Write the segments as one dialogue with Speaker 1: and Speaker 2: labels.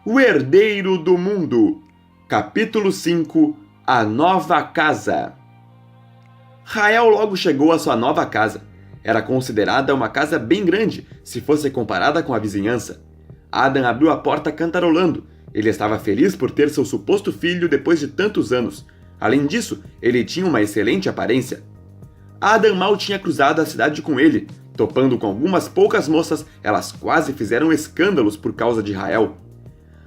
Speaker 1: O Herdeiro do Mundo. Capítulo 5. A Nova Casa. Rael logo chegou à sua nova casa. Era considerada uma casa bem grande, se fosse comparada com a vizinhança. Adam abriu a porta cantarolando. Ele estava feliz por ter seu suposto filho depois de tantos anos. Além disso, ele tinha uma excelente aparência. Adam mal tinha cruzado a cidade com ele. Topando com algumas poucas moças, elas quase fizeram escândalos por causa de Rael.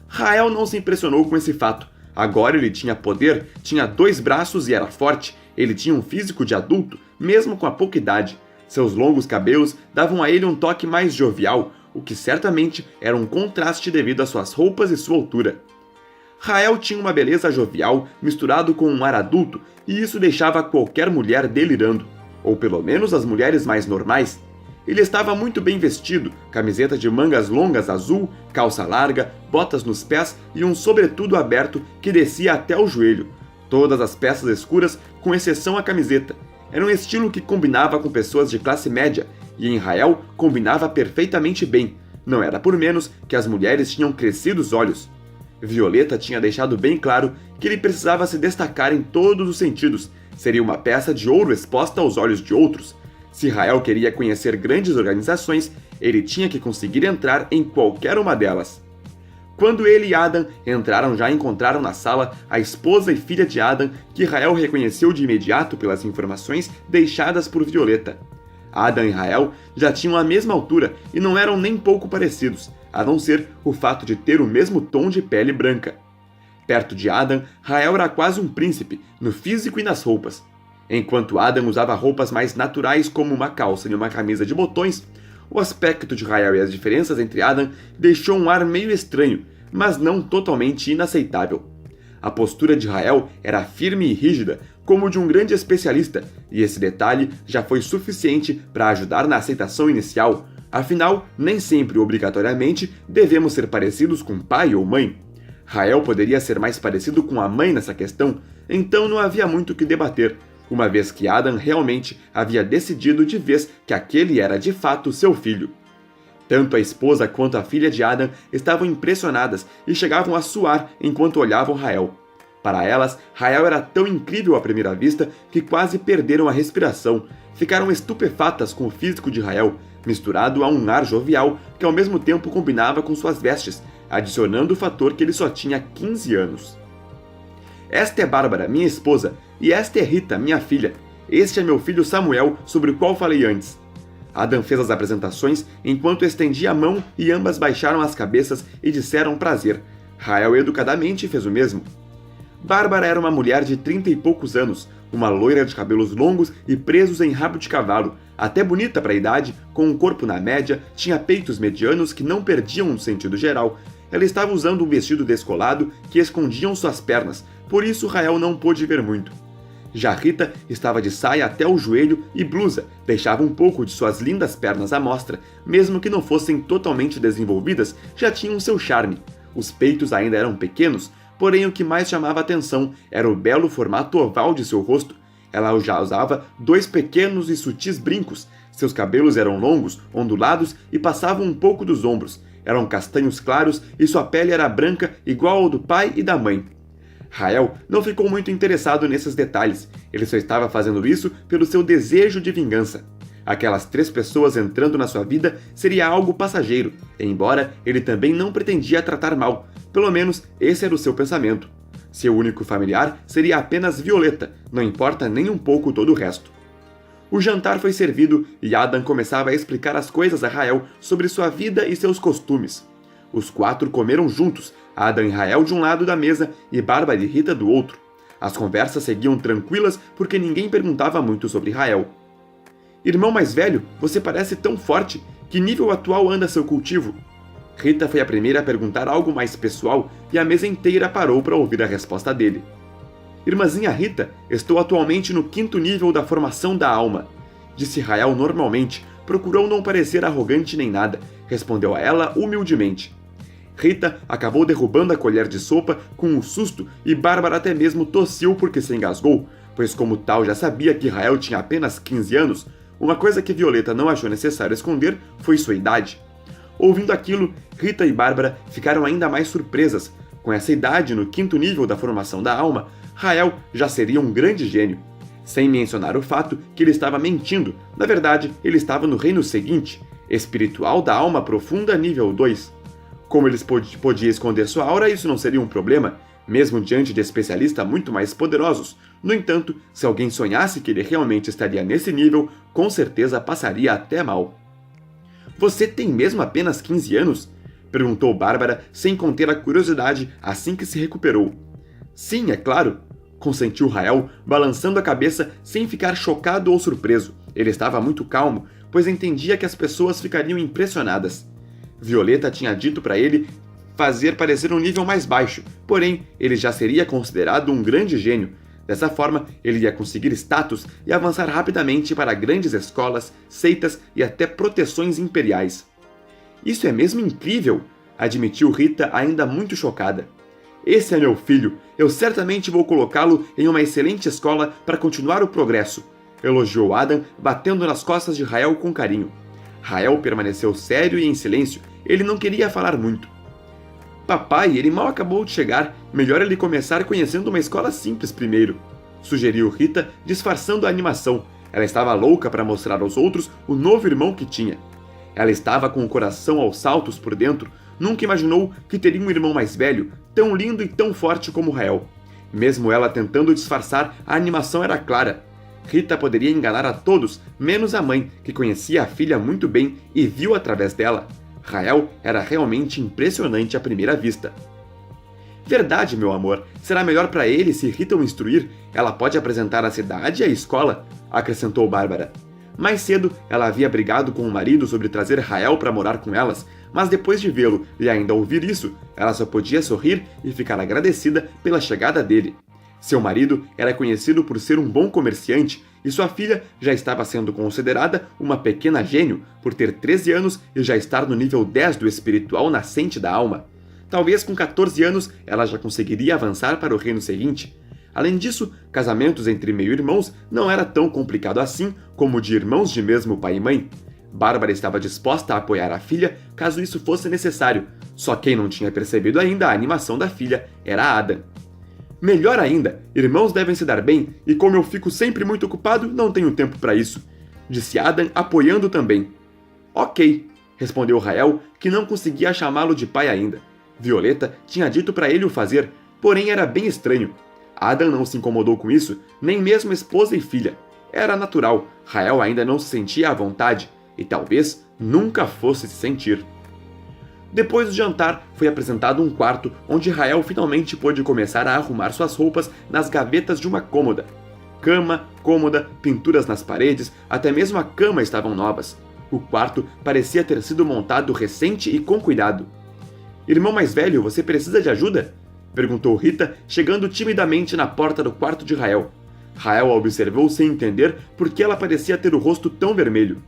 Speaker 1: Rael não se impressionou com esse fato. Agora ele tinha poder, tinha 2 braços e era forte. Ele tinha um físico de adulto, mesmo com a pouca idade. Seus longos cabelos davam a ele um toque mais jovial, o que certamente era um contraste devido às suas roupas e sua altura. Rael tinha uma beleza jovial misturado com um ar adulto, e isso deixava qualquer mulher delirando, ou pelo menos as mulheres mais normais. Ele estava muito bem vestido, camiseta de mangas longas azul, calça larga, botas nos pés e um sobretudo aberto que descia até o joelho. Todas as peças escuras, com exceção a camiseta. Era um estilo que combinava com pessoas de classe média, e em Rael combinava perfeitamente bem. Não era por menos que as mulheres tinham crescidos olhos. Violeta tinha deixado bem claro que ele precisava se destacar em todos os sentidos. Seria uma peça de ouro exposta aos olhos de outros. Se Rael queria conhecer grandes organizações, ele tinha que conseguir entrar em qualquer uma delas. Quando ele e Adam entraram, já encontraram na sala a esposa e filha de Adam, que Rael reconheceu de imediato pelas informações deixadas por Violeta. Adam e Rael já tinham a mesma altura e não eram nem pouco parecidos, a não ser o fato de ter o mesmo tom de pele branca. Perto de Adam, Rael era quase um príncipe, no físico e nas roupas. Enquanto Adam usava roupas mais naturais como uma calça e uma camisa de botões, o aspecto de Rael e as diferenças entre Adam deixou um ar meio estranho, mas não totalmente inaceitável. A postura de Rael era firme e rígida, como de um grande especialista, e esse detalhe já foi suficiente para ajudar na aceitação inicial. Afinal, nem sempre obrigatoriamente devemos ser parecidos com pai ou mãe. Rael poderia ser mais parecido com a mãe nessa questão, então não havia muito o que debater, uma vez que Adam realmente havia decidido de vez que aquele era de fato seu filho. Tanto a esposa quanto a filha de Adam estavam impressionadas e chegavam a suar enquanto olhavam Rael. Para elas, Rael era tão incrível à primeira vista que quase perderam a respiração. Ficaram estupefatas com o físico de Rael, misturado a um ar jovial que ao mesmo tempo combinava com suas vestes, adicionando o fator que ele só tinha 15 anos. Esta é Bárbara, minha esposa, e esta é Rita, minha filha. Este é meu filho Samuel, sobre o qual falei antes. Adam fez as apresentações enquanto estendia a mão e ambas baixaram as cabeças e disseram prazer. Rael educadamente fez o mesmo. Bárbara era uma mulher de 30 e poucos anos, uma loira de cabelos longos e presos em rabo de cavalo, até bonita para a idade, com um corpo na média, tinha peitos medianos que não perdiam no sentido geral. Ela estava usando um vestido descolado que escondiam suas pernas, por isso Rael não pôde ver muito. Já Rita estava de saia até o joelho e blusa, deixava um pouco de suas lindas pernas à mostra, mesmo que não fossem totalmente desenvolvidas, já tinham seu charme. Os peitos ainda eram pequenos, porém o que mais chamava atenção era o belo formato oval de seu rosto. Ela já usava 2 pequenos e sutis brincos, seus cabelos eram longos, ondulados e passavam um pouco dos ombros. Eram castanhos claros e sua pele era branca igual ao do pai e da mãe. Rael não ficou muito interessado nesses detalhes, ele só estava fazendo isso pelo seu desejo de vingança. Aquelas 3 pessoas entrando na sua vida seria algo passageiro, embora ele também não pretendia tratar mal, pelo menos esse era o seu pensamento. Seu único familiar seria apenas Violeta, não importa nem um pouco todo o resto. O jantar foi servido e Adam começava a explicar as coisas a Rael sobre sua vida e seus costumes. Os 4 comeram juntos, Adam e Rael de um lado da mesa e Bárbara e Rita do outro. As conversas seguiam tranquilas porque ninguém perguntava muito sobre Rael. Irmão mais velho, você parece tão forte. Que nível atual anda seu cultivo? Rita foi a primeira a perguntar algo mais pessoal e a mesa inteira parou para ouvir a resposta dele. Irmãzinha Rita, estou atualmente no 5º nível da formação da alma. Disse Rael normalmente, procurou não parecer arrogante nem nada, respondeu a ela humildemente. Rita acabou derrubando a colher de sopa com um susto e Bárbara até mesmo tossiu porque se engasgou, pois como tal já sabia que Rael tinha apenas 15 anos, uma coisa que Violeta não achou necessário esconder foi sua idade. Ouvindo aquilo, Rita e Bárbara ficaram ainda mais surpresas. Com essa idade, no 5º nível da formação da alma, Rael já seria um grande gênio. Sem mencionar o fato que ele estava mentindo. Na verdade, ele estava no reino seguinte, espiritual da alma profunda nível 2. Como eles podia esconder sua aura, isso não seria um problema, mesmo diante de especialistas muito mais poderosos. No entanto, se alguém sonhasse que ele realmente estaria nesse nível, com certeza passaria até mal. Você tem mesmo apenas 15 anos? Perguntou Bárbara, sem conter a curiosidade assim que se recuperou. Sim, é claro, consentiu Rael, balançando a cabeça sem ficar chocado ou surpreso. Ele estava muito calmo, pois entendia que as pessoas ficariam impressionadas. Violeta tinha dito para ele fazer parecer um nível mais baixo, porém, ele já seria considerado um grande gênio. Dessa forma, ele ia conseguir status e avançar rapidamente para grandes escolas, seitas e até proteções imperiais. Isso é mesmo incrível, admitiu Rita, ainda muito chocada. Esse é meu filho, eu certamente vou colocá-lo em uma excelente escola para continuar o progresso, elogiou Adam, batendo nas costas de Rael com carinho. Rael permaneceu sério e em silêncio, ele não queria falar muito. Papai, ele mal acabou de chegar, melhor ele começar conhecendo uma escola simples primeiro, sugeriu Rita, disfarçando a animação. Ela estava louca para mostrar aos outros o novo irmão que tinha. Ela estava com o coração aos saltos por dentro, nunca imaginou que teria um irmão mais velho, tão lindo e tão forte como Rael. Mesmo ela tentando disfarçar, a animação era clara. Rita poderia enganar a todos, menos a mãe, que conhecia a filha muito bem e viu através dela. Rael era realmente impressionante à primeira vista. Verdade, meu amor, será melhor para ele se Rita o instruir. Ela pode apresentar a cidade e a escola, acrescentou Bárbara. Mais cedo, ela havia brigado com o marido sobre trazer Rael para morar com elas, mas depois de vê-lo e ainda ouvir isso, ela só podia sorrir e ficar agradecida pela chegada dele. Seu marido era conhecido por ser um bom comerciante e sua filha já estava sendo considerada uma pequena gênio por ter 13 anos e já estar no nível 10 do espiritual nascente da alma. Talvez com 14 anos ela já conseguiria avançar para o reino seguinte. Além disso, casamentos entre meio-irmãos não era tão complicado assim como de irmãos de mesmo pai e mãe. Bárbara estava disposta a apoiar a filha caso isso fosse necessário, só quem não tinha percebido ainda a animação da filha era Adam. Melhor ainda, irmãos devem se dar bem, e como eu fico sempre muito ocupado, não tenho tempo para isso, disse Adam, apoiando também. Ok, respondeu Rael, que não conseguia chamá-lo de pai ainda. Violeta tinha dito para ele o fazer, porém era bem estranho. Adam não se incomodou com isso, nem mesmo esposa e filha. Era natural, Rael ainda não se sentia à vontade, e talvez nunca fosse se sentir. Depois do jantar, foi apresentado um quarto onde Rael finalmente pôde começar a arrumar suas roupas nas gavetas de uma cômoda. Cama, cômoda, pinturas nas paredes, até mesmo a cama estavam novas. O quarto parecia ter sido montado recente e com cuidado. Irmão mais velho, você precisa de ajuda? Perguntou Rita, chegando timidamente na porta do quarto de Rael. Rael a observou sem entender por que ela parecia ter o rosto tão vermelho.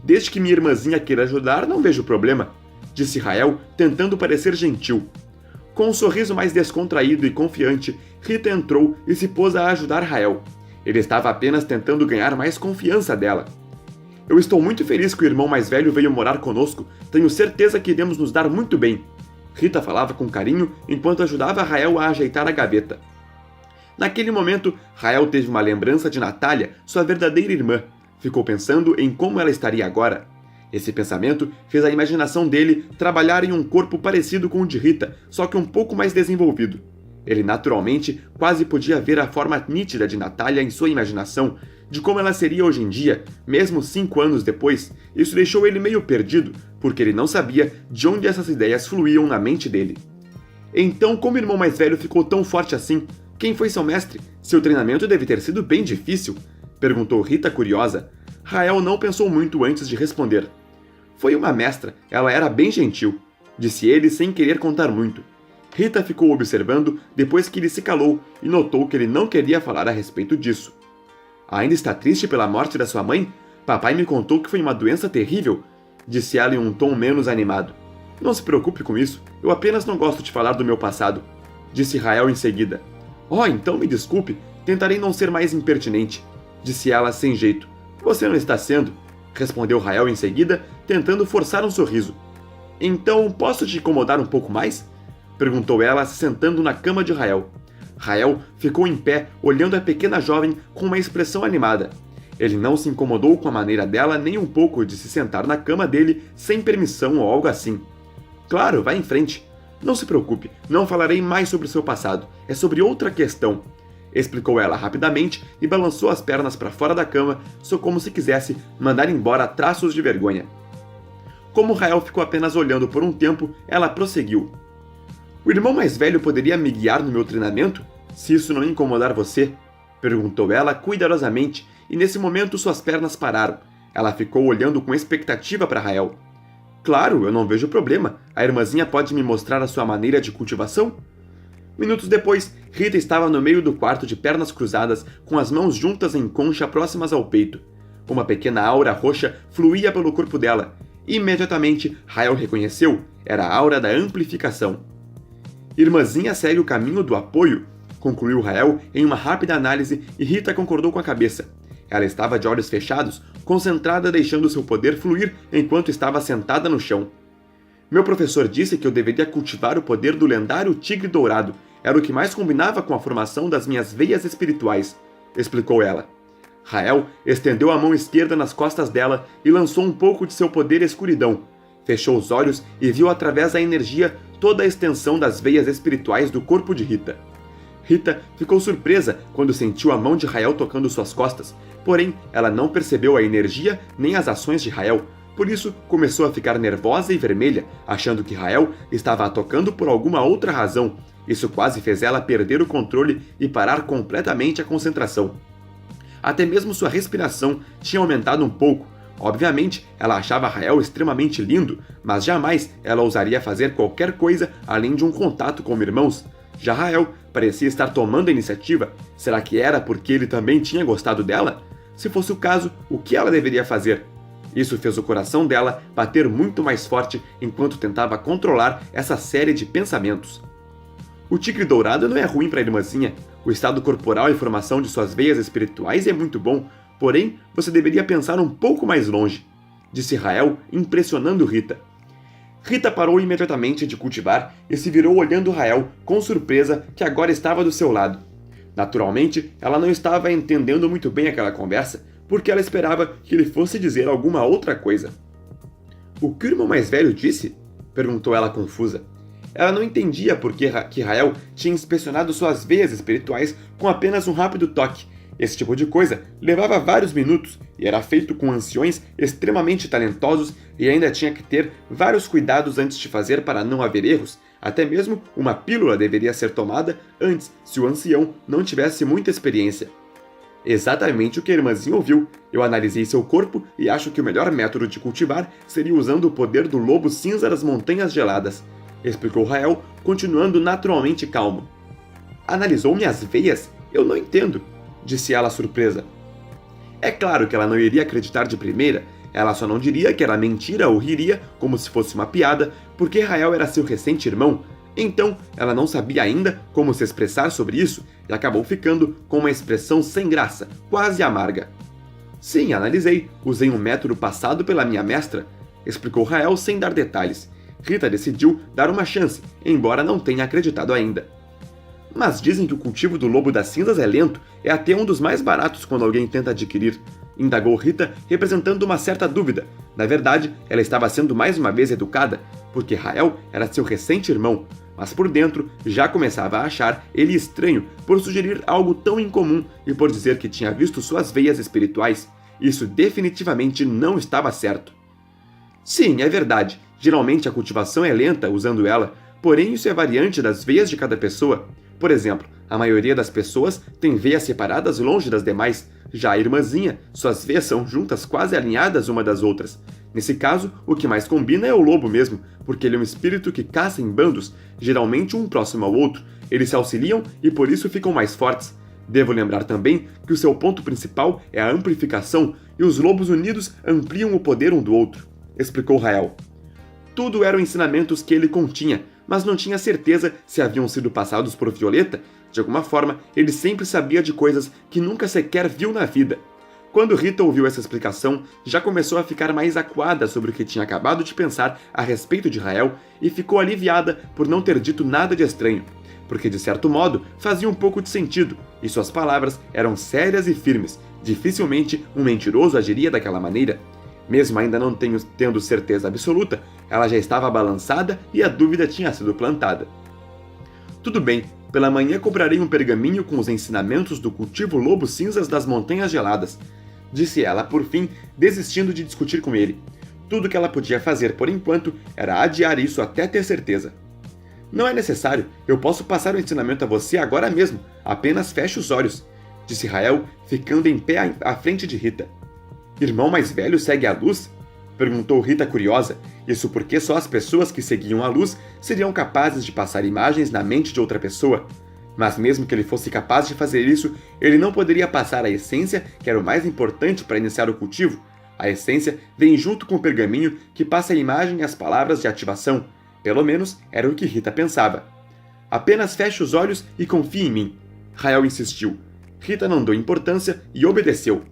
Speaker 1: Desde que minha irmãzinha queira ajudar, não vejo problema, disse Rael, tentando parecer gentil. Com um sorriso mais descontraído e confiante, Rita entrou e se pôs a ajudar Rael. Ele estava apenas tentando ganhar mais confiança dela. Eu estou muito feliz que o irmão mais velho veio morar conosco. Tenho certeza que iremos nos dar muito bem. Rita falava com carinho enquanto ajudava Rael a ajeitar a gaveta. Naquele momento, Rael teve uma lembrança de Natália, sua verdadeira irmã. Ficou pensando em como ela estaria agora. Esse pensamento fez a imaginação dele trabalhar em um corpo parecido com o de Rita, só que um pouco mais desenvolvido. Ele naturalmente quase podia ver a forma nítida de Natália em sua imaginação, de como ela seria hoje em dia, mesmo 5 anos depois. Isso deixou ele meio perdido, porque ele não sabia de onde essas ideias fluíam na mente dele. Então, como o irmão mais velho ficou tão forte assim? Quem foi seu mestre? Seu treinamento deve ter sido bem difícil? Perguntou Rita curiosa. Rael não pensou muito antes de responder. Foi uma mestra, ela era bem gentil, disse ele sem querer contar muito. Rita ficou observando depois que ele se calou e notou que ele não queria falar a respeito disso. Ainda está triste pela morte da sua mãe? Papai me contou que foi uma doença terrível, disse ela em um tom menos animado. Não se preocupe com isso, eu apenas não gosto de falar do meu passado, disse Rael em seguida. Oh, então me desculpe, tentarei não ser mais impertinente, disse ela sem jeito. Você não está sendo, respondeu Rael em seguida, tentando forçar um sorriso. Então, posso te incomodar um pouco mais? Perguntou ela, se sentando na cama de Rael. Rael ficou em pé, olhando a pequena jovem com uma expressão animada. Ele não se incomodou com a maneira dela nem um pouco de se sentar na cama dele sem permissão ou algo assim. Claro, vá em frente. Não se preocupe, não falarei mais sobre seu passado, é sobre outra questão. Explicou ela rapidamente e balançou as pernas para fora da cama, só como se quisesse mandar embora traços de vergonha. Como Rael ficou apenas olhando por um tempo, ela prosseguiu. O irmão mais velho poderia me guiar no meu treinamento? Se isso não incomodar você? Perguntou ela cuidadosamente, e nesse momento suas pernas pararam. Ela ficou olhando com expectativa para Rael. Claro, eu não vejo problema. A irmãzinha pode me mostrar a sua maneira de cultivação? Minutos depois, Rita estava no meio do quarto de pernas cruzadas, com as mãos juntas em concha próximas ao peito. Uma pequena aura roxa fluía pelo corpo dela. Imediatamente, Rael reconheceu. Era a aura da amplificação. Irmãzinha segue o caminho do apoio, concluiu Rael em uma rápida análise e Rita concordou com a cabeça. Ela estava de olhos fechados, concentrada deixando seu poder fluir enquanto estava sentada no chão. Meu professor disse que eu deveria cultivar o poder do lendário tigre dourado. Era o que mais combinava com a formação das minhas veias espirituais, explicou ela. Rael estendeu a mão esquerda nas costas dela e lançou um pouco de seu poder escuridão. Fechou os olhos e viu através da energia toda a extensão das veias espirituais do corpo de Rita. Rita ficou surpresa quando sentiu a mão de Rael tocando suas costas, porém ela não percebeu a energia nem as ações de Rael, por isso começou a ficar nervosa e vermelha, achando que Rael estava a tocando por alguma outra razão. Isso quase fez ela perder o controle e parar completamente a concentração. Até mesmo sua respiração tinha aumentado um pouco. Obviamente, ela achava Rael extremamente lindo, mas jamais ela ousaria fazer qualquer coisa além de um contato como irmãos. Já Rael parecia estar tomando a iniciativa. Será que era porque ele também tinha gostado dela? Se fosse o caso, o que ela deveria fazer? Isso fez o coração dela bater muito mais forte enquanto tentava controlar essa série de pensamentos. O tigre dourado não é ruim para a irmãzinha. O estado corporal e formação de suas veias espirituais é muito bom, porém você deveria pensar um pouco mais longe, disse Rael, impressionando Rita. Rita parou imediatamente de cultivar e se virou olhando Rael com surpresa que agora estava do seu lado. Naturalmente, ela não estava entendendo muito bem aquela conversa, porque ela esperava que ele fosse dizer alguma outra coisa. O que o irmão mais velho disse? Perguntou ela confusa. Ela não entendia por que Rael tinha inspecionado suas veias espirituais com apenas um rápido toque. Esse tipo de coisa levava vários minutos e era feito com anciões extremamente talentosos e ainda tinha que ter vários cuidados antes de fazer para não haver erros. Até mesmo uma pílula deveria ser tomada antes se o ancião não tivesse muita experiência. Exatamente o que a irmãzinha ouviu. Eu analisei seu corpo e acho que o melhor método de cultivar seria usando o poder do lobo cinza das montanhas geladas, explicou Rael, continuando naturalmente calmo. Analisou minhas veias? Eu não entendo, disse ela surpresa. É claro que ela não iria acreditar de primeira, ela só não diria que era mentira ou riria como se fosse uma piada, porque Rael era seu recente irmão. Então, ela não sabia ainda como se expressar sobre isso e acabou ficando com uma expressão sem graça, quase amarga. Sim, analisei, usei um método passado pela minha mestra, explicou Rael sem dar detalhes. Rita decidiu dar uma chance, embora não tenha acreditado ainda. Mas dizem que o cultivo do lobo das cinzas é lento, é até um dos mais baratos quando alguém tenta adquirir, indagou Rita, representando uma certa dúvida. Na verdade, ela estava sendo mais uma vez educada, porque Rael era seu recente irmão, mas por dentro já começava a achar ele estranho por sugerir algo tão incomum e por dizer que tinha visto suas veias espirituais. Isso definitivamente não estava certo. Sim, é verdade. Geralmente a cultivação é lenta usando ela, porém isso é variante das veias de cada pessoa. Por exemplo, a maioria das pessoas tem veias separadas longe das demais, já a irmãzinha, suas veias são juntas quase alinhadas uma das outras. Nesse caso, o que mais combina é o lobo mesmo, porque ele é um espírito que caça em bandos, geralmente um próximo ao outro. Eles se auxiliam e por isso ficam mais fortes. Devo lembrar também que o seu ponto principal é a amplificação e os lobos unidos ampliam o poder um do outro, explicou Rael. Tudo eram ensinamentos que ele continha, mas não tinha certeza se haviam sido passados por Violeta. De alguma forma, ele sempre sabia de coisas que nunca sequer viu na vida. Quando Rita ouviu essa explicação, já começou a ficar mais acuada sobre o que tinha acabado de pensar a respeito de Rael e ficou aliviada por não ter dito nada de estranho, porque de certo modo fazia um pouco de sentido, e suas palavras eram sérias e firmes. Dificilmente um mentiroso agiria daquela maneira. Mesmo ainda não tendo certeza absoluta, ela já estava balançada e a dúvida tinha sido plantada. Tudo bem, pela manhã cobrarei um pergaminho com os ensinamentos do cultivo Lobo Cinzas das Montanhas Geladas, disse ela por fim, desistindo de discutir com ele. Tudo que ela podia fazer por enquanto era adiar isso até ter certeza. Não é necessário, eu posso passar o ensinamento a você agora mesmo, apenas feche os olhos, disse Rael, ficando em pé à frente de Rita. Irmão mais velho segue a luz? Perguntou Rita curiosa, isso porque só as pessoas que seguiam a luz seriam capazes de passar imagens na mente de outra pessoa. Mas mesmo que ele fosse capaz de fazer isso, ele não poderia passar a essência, que era o mais importante para iniciar o cultivo. A essência vem junto com o pergaminho que passa a imagem e as palavras de ativação. Pelo menos era o que Rita pensava. Apenas feche os olhos e confie em mim, Rael insistiu. Rita não deu importância e obedeceu.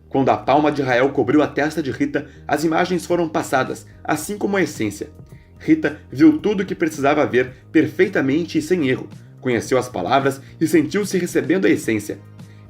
Speaker 1: Quando a palma de Rael cobriu a testa de Rita, as imagens foram passadas, assim como a essência. Rita viu tudo o que precisava ver perfeitamente e sem erro, conheceu as palavras e sentiu-se recebendo a essência.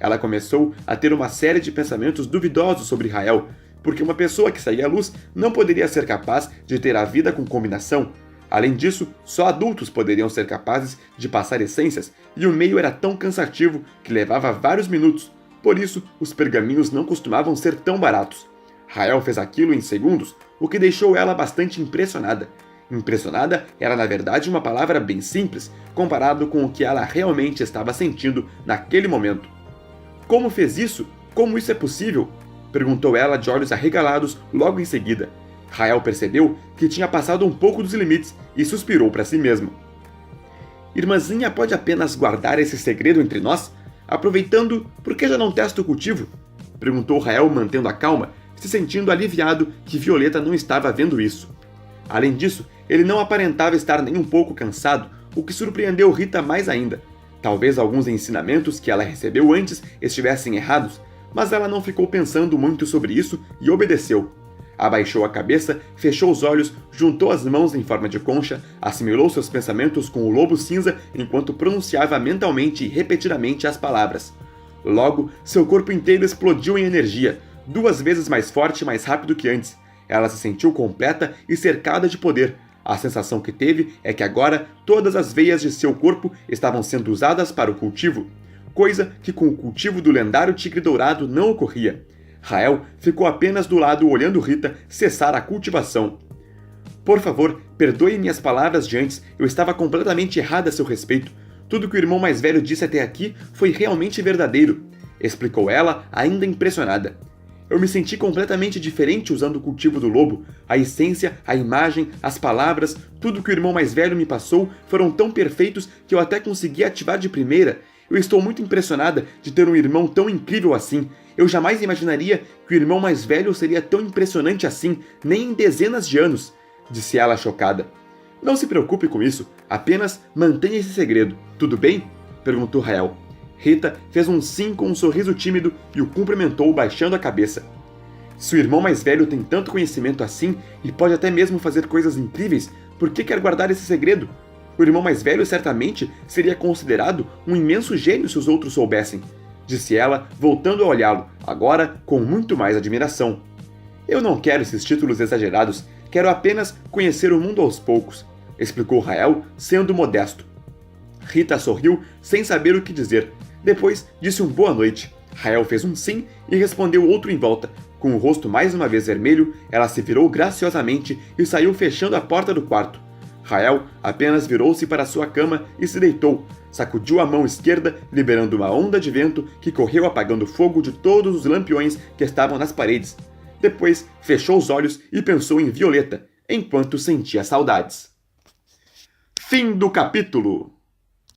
Speaker 1: Ela começou a ter uma série de pensamentos duvidosos sobre Rael, porque uma pessoa que saía à luz não poderia ser capaz de ter a vida com combinação. Além disso, só adultos poderiam ser capazes de passar essências, e o meio era tão cansativo que levava vários minutos. Por isso, os pergaminhos não costumavam ser tão baratos. Rael fez aquilo em segundos, o que deixou ela bastante impressionada. Impressionada era na verdade uma palavra bem simples, comparado com o que ela realmente estava sentindo naquele momento. Como fez isso? Como isso é possível? Perguntou ela de olhos arregalados logo em seguida. Rael percebeu que tinha passado um pouco dos limites e suspirou para si mesmo. Irmãzinha pode apenas guardar esse segredo entre nós? Aproveitando, por que já não testa o cultivo? Perguntou Rael mantendo a calma, se sentindo aliviado que Violeta não estava vendo isso. Além disso, ele não aparentava estar nem um pouco cansado, o que surpreendeu Rita mais ainda. Talvez alguns ensinamentos que ela recebeu antes estivessem errados, mas ela não ficou pensando muito sobre isso e obedeceu. Abaixou a cabeça, fechou os olhos, juntou as mãos em forma de concha, assimilou seus pensamentos com o lobo cinza enquanto pronunciava mentalmente e repetidamente as palavras. Logo, seu corpo inteiro explodiu em energia, 2 vezes mais forte e mais rápido que antes. Ela se sentiu completa e cercada de poder. A sensação que teve é que agora todas as veias de seu corpo estavam sendo usadas para o cultivo, coisa que com o cultivo do lendário tigre dourado não ocorria. Rael ficou apenas do lado olhando Rita cessar a cultivação. Por favor, perdoe minhas palavras de antes, eu estava completamente errada a seu respeito. Tudo que o irmão mais velho disse até aqui foi realmente verdadeiro, explicou ela, ainda impressionada. Eu me senti completamente diferente usando o cultivo do lobo. A essência, a imagem, as palavras, tudo que o irmão mais velho me passou foram tão perfeitos que eu até consegui ativar de primeira. Eu estou muito impressionada de ter um irmão tão incrível assim. Eu jamais imaginaria que o irmão mais velho seria tão impressionante assim, nem em dezenas de anos, disse ela chocada. Não se preocupe com isso, apenas mantenha esse segredo, tudo bem? Perguntou Rael. Rita fez um sim com um sorriso tímido e o cumprimentou baixando a cabeça. Se o irmão mais velho tem tanto conhecimento assim e pode até mesmo fazer coisas incríveis, por que quer guardar esse segredo? O irmão mais velho certamente seria considerado um imenso gênio se os outros soubessem, disse ela, voltando a olhá-lo, agora com muito mais admiração. Eu não quero esses títulos exagerados, quero apenas conhecer o mundo aos poucos, explicou Rael, sendo modesto. Rita sorriu sem saber o que dizer. Depois disse um boa noite. Rael fez um sim e respondeu outro em volta. Com o rosto mais uma vez vermelho, ela se virou graciosamente e saiu fechando a porta do quarto. Rael apenas virou-se para sua cama e se deitou. Sacudiu a mão esquerda, liberando uma onda de vento que correu apagando o fogo de todos os lampiões que estavam nas paredes. Depois fechou os olhos e pensou em Violeta, enquanto sentia saudades. Fim do capítulo.